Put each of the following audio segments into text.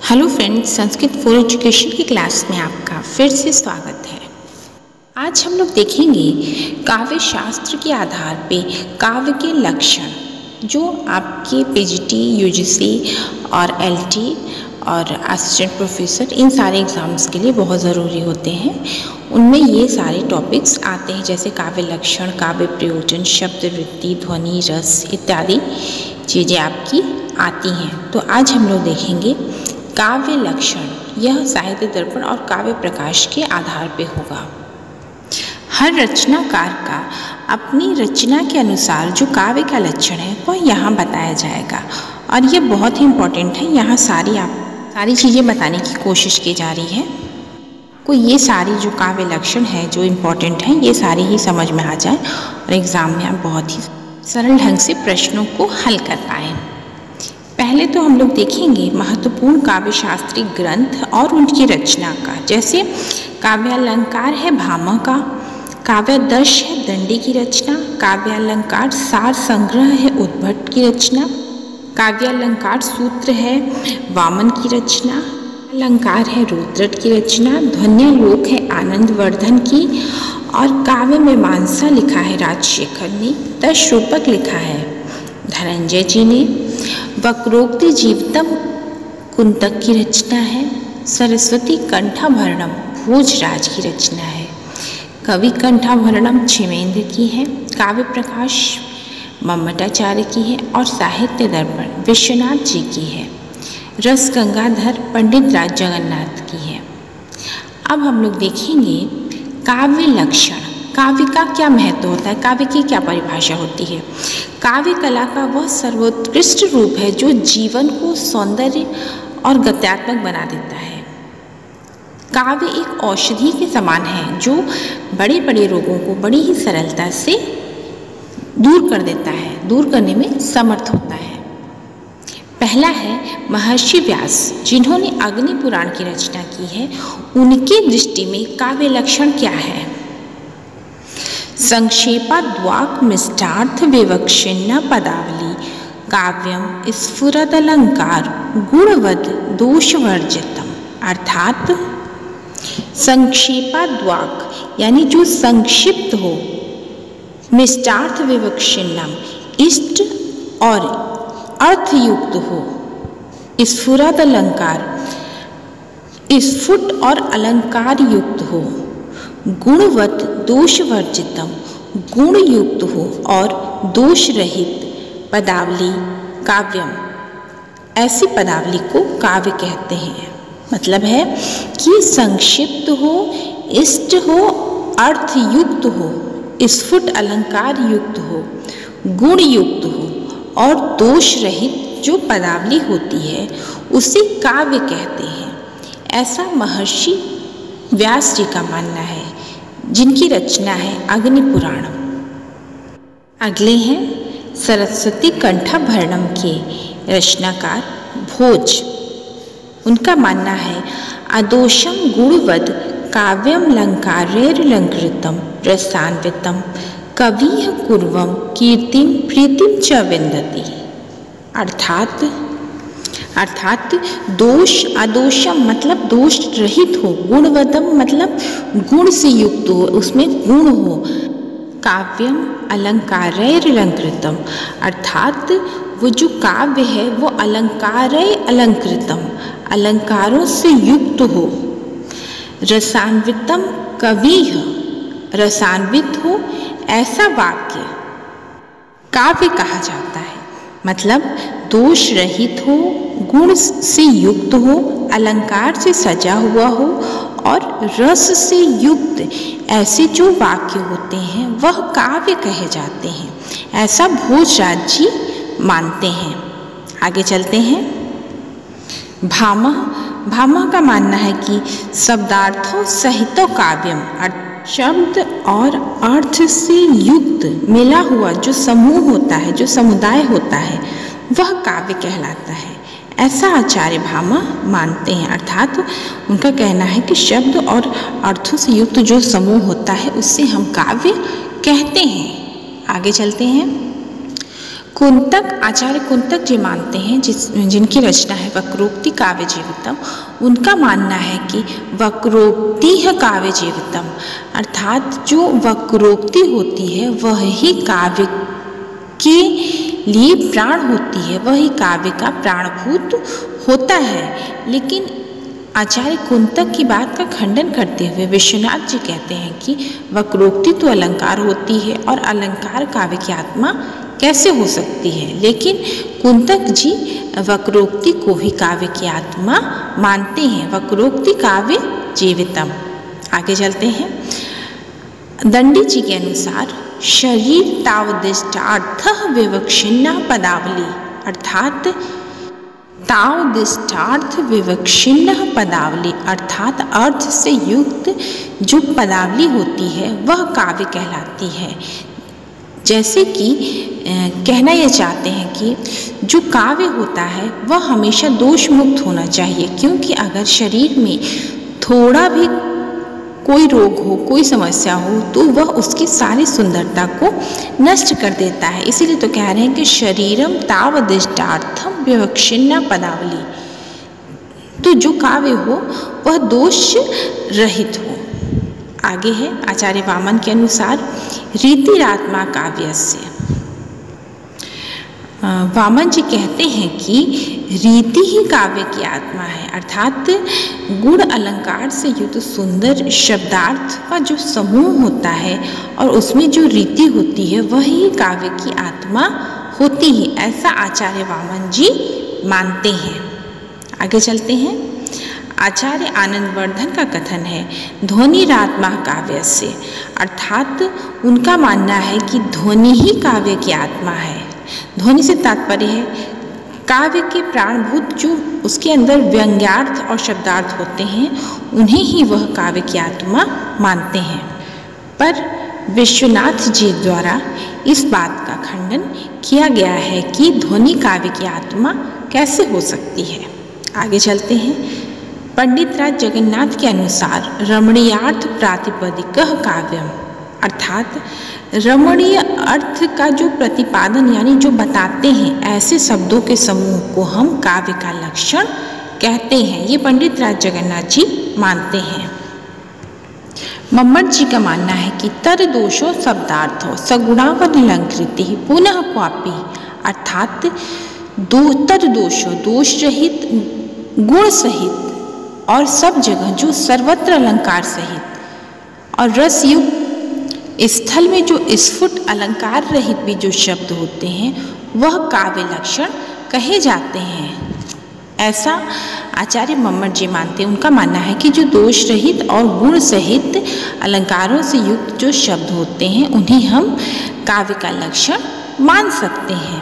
Hello friends, Sanskrit for education की class में आपका फिर से स्वागत है। आज हम लोग देखेंगे काव्य शास्त्र के आधार पे काव्य के लक्षण, जो आपके पीजीटी, यूजीसी और एलटी और असिस्टेंट प्रोफेसर इन सारे एग्ज़ाम्स के लिए बहुत ज़रूरी होते हैं। उनमें ये सारे टॉपिक्स आते हैं, जैसे काव्य लक्षण, काव्य प्रयोजन, शब्द वृत्ति, ध्वनि, रस इत्यादि चीज़ें आपकी आती हैं। तो आज हम लोग देखेंगे काव्य लक्षण। यह साहित्य दर्पण और काव्य प्रकाश के आधार पे होगा। हर रचनाकार का अपनी रचना के अनुसार जो काव्य का लक्षण है वह यहाँ बताया जाएगा, और ये बहुत ही इम्पोर्टेंट है। यहाँ सारी चीज़ें बताने की कोशिश की जा रही है। ये सारी जो काव्य लक्षण है जो इम्पोर्टेंट है, ये सारी ही समझ में आ जाए और एग्ज़ाम में आप बहुत ही सरल ढंग से प्रश्नों को हल कर पाएँ। पहले तो हम लोग देखेंगे महत्वपूर्ण काव्य शास्त्रीय ग्रंथ और उनकी रचनाकार। जैसे काव्यालंकार है भामह का, काव्यादर्श है दंडी की रचना, काव्यालंकार सार संग्रह है उद्भट की रचना, काव्यालंकार सूत्र है वामन की रचना, अलंकार है रुद्रट की रचना, ध्वन्यालोक है आनंदवर्धन की, और काव्य मीमांसा लिखा है राजशेखर ने, दशरूपक लिखा है धनंजय जी ने, वक्रोक्ति जीवितम कुंतक की रचना है, सरस्वती कंठाभरणम भोजराज की रचना है, कवि कंठाभरणम क्षेमेंद्र की है, काव्य प्रकाश मम्मटाचार्य की है, और साहित्य दर्पण विश्वनाथ जी की है, रस गंगाधर पंडित राज जगन्नाथ की है। अब हम लोग देखेंगे काव्य लक्षण। काव्य का क्या महत्व होता है, काव्य की क्या परिभाषा होती है। काव्य कला का वह सर्वोत्कृष्ट रूप है जो जीवन को सौंदर्य और गत्यात्मक बना देता है। काव्य एक औषधि के समान है जो बड़े बड़े रोगों को बड़ी ही सरलता से दूर कर देता है, दूर करने में समर्थ होता है। पहला है महर्षि व्यास, जिन्होंने अग्नि पुराण की रचना की है। उनकी दृष्टि में काव्य लक्षण क्या है। संक्षेपाद्वाक मिष्टार्थ विवक्षिन्ना पदावली, काव्यम स्फुरदलंकार गुणवद दोषवर्जितम। अर्थात संक्षेपाद्वाक यानी जो संक्षिप्त हो, मिष्टार्थ विवक्षिन्नम इष्ट और अर्थयुक्त हो, स्फुरद अलंकार स्फुट और अलंकार युक्त हो, गुणवत दोष वर्जितम गुण युक्त हो और दोष रहित पदावली काव्यम। ऐसी पदावली को काव्य कहते हैं। मतलब है कि संक्षिप्त हो, इष्ट हो, अर्थयुक्त हो, स्फुट अलंकार युक्त हो, गुण युक्त हो और दोष रहित जो पदावली होती है उसे काव्य कहते हैं। ऐसा महर्षि व्यास जी का मानना है, जिनकी रचना है अग्नि पुराण। अगले हैं सरस्वती कंठाभरणम के रचनाकार भोज। उनका मानना है अदोषम गुणवद काव्यम लंकारैरलंकृतम रसान्वितम कविः कुर्वम कीर्तिम प्रीतिम च विन्दति। अर्थात दोष अदोषम मतलब दोष रहित हो, गुणवदम मतलब गुण से युक्त हो, उसमें गुण हो, काव्यम अलंकारैरलंकृतम अर्थात वो जो काव्य है वो अलंकारैः अलंकृतम अलंकारों से युक्त हो, रसान्वितम कविः रसान्वित हो, ऐसा वाक्य काव्य कहा जाता है। मतलब दोष रहित हो, गुण से युक्त हो, अलंकार से सजा हुआ हो और रस से युक्त ऐसे जो वाक्य होते हैं वह काव्य कहे जाते हैं। ऐसा भोजराज जी मानते हैं। आगे चलते हैं। भामह का मानना है कि शब्दार्थों सहितो काव्यम, शब्द और अर्थ से युक्त मिला हुआ जो समूह होता है, जो समुदाय होता है, वह काव्य कहलाता है। ऐसा आचार्य भामह मानते हैं। अर्थात उनका कहना है कि शब्द और अर्थों से युक्त जो समूह होता है उससे हम काव्य कहते हैं। आगे चलते हैं। कुंतक, आचार्य कुंतक जी मानते हैं, जिनकी रचना है वक्रोक्ति काव्य जीवितम, उनका मानना है कि वक्रोक्ति है काव्य जीवितम, अर्थात जो वक्रोक्ति होती है वह ही काव्य के लिए प्राण होती है, वह ही काव्य का प्राणभूत होता है। लेकिन आचार्य कुंतक की बात का खंडन करते हुए विश्वनाथ जी कहते हैं कि वक्रोक्ति तो अलंकार होती है और अलंकार काव्य की आत्मा कैसे हो सकती है। लेकिन कुंतक जी वक्रोक्ति को ही काव्य की आत्मा मानते हैं, वक्रोक्ति काव्य जीवितम। आगे चलते हैं। दंडी जी के अनुसार शरीर तावदिष्टार्थः विवक्षिन्ना पदावली, अर्थात तावदिष्टार्थ विवक्षिन्न पदावली, अर्थात अर्थ से युक्त जो पदावली होती है वह काव्य कहलाती है। जैसे कि कहना यह चाहते हैं कि जो काव्य होता है वह हमेशा दोष मुक्त होना चाहिए, क्योंकि अगर शरीर में थोड़ा भी कोई रोग हो, कोई समस्या हो, तो वह उसकी सारी सुंदरता को नष्ट कर देता है। इसीलिए तो कह रहे हैं कि शरीरम तावदिष्टार्थम विवक्षिन्ना पदावली, तो जो काव्य हो वह दोष रहित हो। आगे है आचार्य वामन के अनुसार रीतिरात्मा काव्यस्य। वामन जी कहते हैं कि रीति ही काव्य की आत्मा है, अर्थात गुण अलंकार से युक्त सुंदर शब्दार्थ का जो समूह होता है और उसमें जो रीति होती है वही काव्य की आत्मा होती है, ऐसा आचार्य वामन जी मानते हैं। आगे चलते हैं। आचार्य आनंदवर्धन का कथन है ध्वनिरात्मा काव्यस्य, अर्थात उनका मानना है कि ध्वनि ही काव्य की आत्मा है। ध्वनि से तात्पर्य है काव्य के प्राणभूत जो उसके अंदर व्यंग्यार्थ और शब्दार्थ होते हैं, उन्हें ही वह काव्य की आत्मा मानते हैं। पर विश्वनाथ जी द्वारा इस बात का खंडन किया गया है कि ध्वनि काव्य की आत्मा कैसे हो सकती है। आगे चलते हैं। पंडित राज जगन्नाथ के अनुसार रमणीयार्थ प्रातिपदिकः काव्यम, अर्थात रमणीय अर्थ का जो प्रतिपादन यानी जो बताते हैं ऐसे शब्दों के समूह को हम काव्य का लक्षण कहते हैं। ये पंडित राज जगन्नाथ जी मानते हैं। मम्मट जी का मानना है कि तर दोषो शब्दार्थो सगुणावलंकृति पुनः क्वापि, अर्थात तर दोषो दोष रहित गुण सहित और सब जगह जो सर्वत्र अलंकार सहित और रस युक्त स्थल में जो स्फुट अलंकार रहित भी जो शब्द होते हैं वह काव्य लक्षण कहे जाते हैं, ऐसा आचार्य मम्मट जी मानते हैं। उनका मानना है कि जो दोष रहित और गुण सहित अलंकारों से युक्त जो शब्द होते हैं उन्हें हम काव्य का लक्षण मान सकते हैं।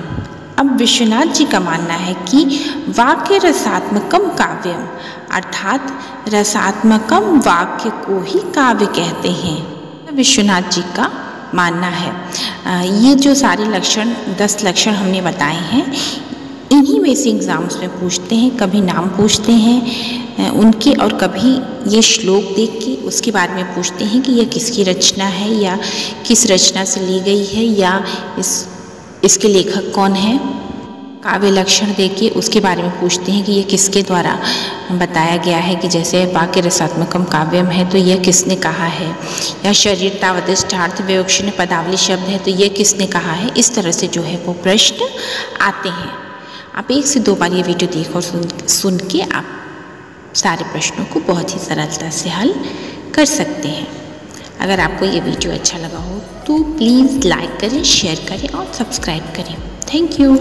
अब विश्वनाथ जी का मानना है कि वाक्य रसात्मकम काव्यम, अर्थात रसात्मकम वाक्य को ही काव्य कहते हैं, विश्वनाथ जी का मानना है। ये जो सारे लक्षण 10 लक्षण हमने बताए हैं, इन्हीं में से एग्ज़ाम्स में पूछते हैं, कभी नाम पूछते हैं उनके और कभी ये श्लोक देख के उसके बारे में पूछते हैं कि यह किसकी रचना है या किस रचना से ली गई है या इसके लेखक कौन है। काव्य लक्षण देके उसके बारे में पूछते हैं कि यह किसके द्वारा बताया गया है, कि जैसे वाक्य रसात्मकम काव्यम है तो यह किसने कहा है, या शरीर तावदिष्टार्थ विवक्षिन्न पदावली शब्द है तो यह किसने कहा है। इस तरह से जो है वो प्रश्न आते हैं। आप 1 से 2 बार ये वीडियो देख और सुन के आप सारे प्रश्नों को बहुत ही सरलता से हल कर सकते हैं। अगर आपको ये वीडियो अच्छा लगा हो तो प्लीज़ लाइक करें, शेयर करें और सब्सक्राइब करें। Thank you.